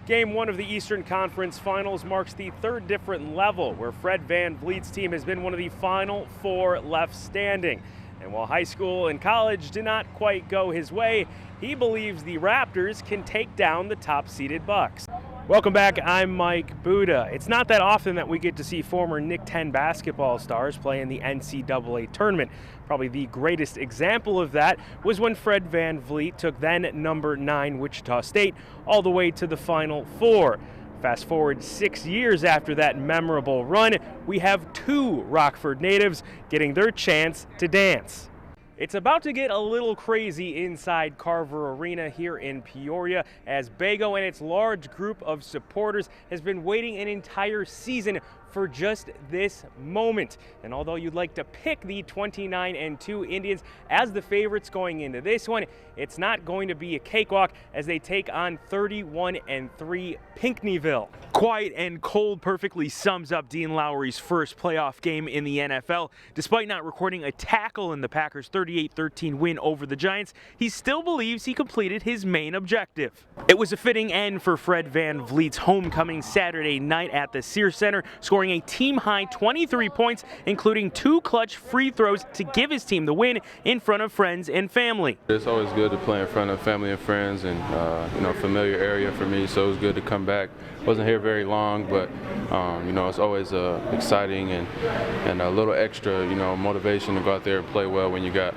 Game 1 of the Eastern Conference Finals marks the third different level where Fred VanVleet's team has been one of the final four left standing. And while high school and college did not quite go his way, he believes the Raptors can take down the top-seeded Bucks. Welcome back, I'm Mike Buda. It's not that often that we get to see former Nick 10 basketball stars play in the NCAA tournament. Probably the greatest example of that was when Fred VanVleet took then number 9 Wichita State all the way to the Final Four. Fast forward 6 years after that memorable run, we have two Rockford natives getting their chance to dance. It's about to get a little crazy inside Carver Arena here in Peoria as Bago and its large group of supporters has been waiting an entire season for just this moment. And although you'd like to pick the 29-2 Indians as the favorites going into this one, it's not going to be a cakewalk as they take on 31-3 Pinckneyville. Quiet and cold perfectly sums up Dean Lowry's first playoff game in the NFL. Despite not recording a tackle in the Packers' 38-13 win over the Giants, he still believes he completed his main objective. It was a fitting end for Fred VanVleet's homecoming Saturday night at the Sears Center, scoring a team-high 23 points, including 2 clutch free throws to give his team the win in front of friends and family. It's always good to play in front of family and friends and familiar area for me, so it was good to come back. Wasn't here very long, but it's always exciting and a little extra motivation to go out there and play well when you got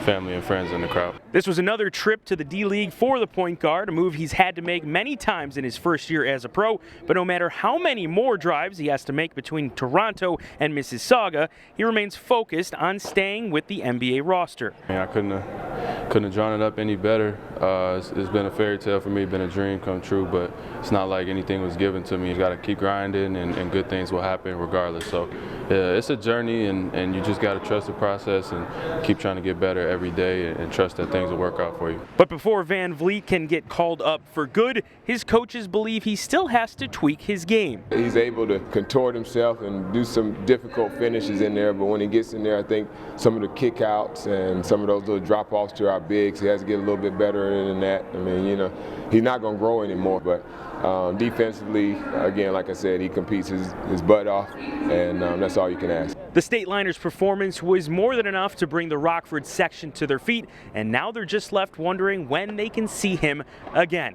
family and friends in the crowd. This was another trip to the D-League for the point guard, a move he's had to make many times in his first year as a pro, but no matter how many more drives he has to make between Toronto and Mississauga, he remains focused on staying with the NBA roster. I couldn't have drawn it up any better. It's been a fairy tale for me, been a dream come true, but it's not like anything was given to me. You got to keep grinding and good things will happen regardless. So yeah, it's a journey and you just got to trust the process and keep trying to get better every day and trust that things will work out for you. But before VanVleet can get called up for good, his coaches believe he still has to tweak his game. He's able to contort himself and do some difficult finishes in there, but when he gets in there, I think some of the kickouts and some of those little drop-offs to our bigs, he has to get a little bit better than that. I mean, he's not going to grow anymore, but defensively, again, like I said, he competes his butt off, and that's all you can ask. The State Liners' performance was more than enough to bring the Rockford section to their feet, and now they're just left wondering when they can see him again.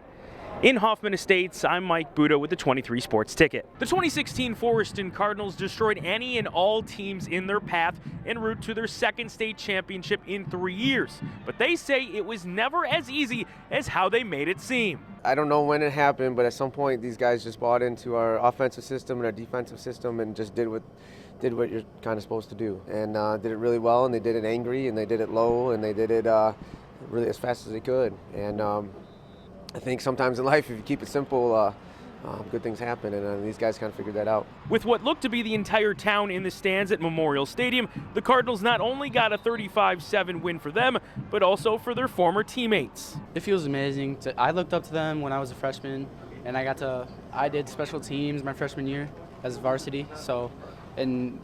In Hoffman Estates, I'm Mike Buda with the 23 Sports Ticket. The 2016 Forreston Cardinals destroyed any and all teams in their path en route to their second state championship in 3 years. But they say it was never as easy as how they made it seem. I don't know when it happened, but at some point these guys just bought into our offensive system and our defensive system and just did what you're kind of supposed to do. And did it really well, and they did it angry, and they did it low, and they did it really as fast as they could. And I think sometimes in life, if you keep it simple, good things happen, and these guys kind of figured that out. With what looked to be the entire town in the stands at Memorial Stadium, the Cardinals not only got a 35-7 win for them, but also for their former teammates. It feels amazing. I looked up to them when I was a freshman, and I did special teams my freshman year as varsity, and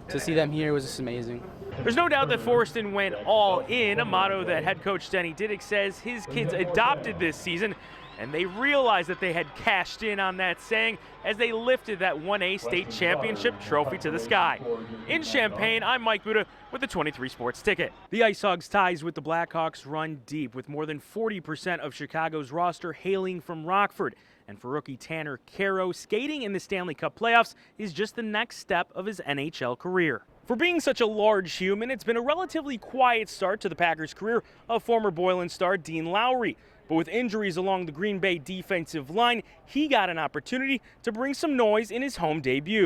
to see them here was just amazing. There's no doubt that Forreston went all in, a motto that head coach Denny Diddick says his kids adopted this season, and they realized that they had cashed in on that saying as they lifted that 1A state championship trophy to the sky. In Champaign, I'm Mike Buda with the 23 Sports Ticket. The Ice Hogs' ties with the Blackhawks run deep, with more than 40% of Chicago's roster hailing from Rockford. And for rookie Tanner Caro, skating in the Stanley Cup playoffs is just the next step of his NHL career. For being such a large human, it's been a relatively quiet start to the Packers' career of former Boylan star Dean Lowry. But with injuries along the Green Bay defensive line, he got an opportunity to bring some noise in his home debut.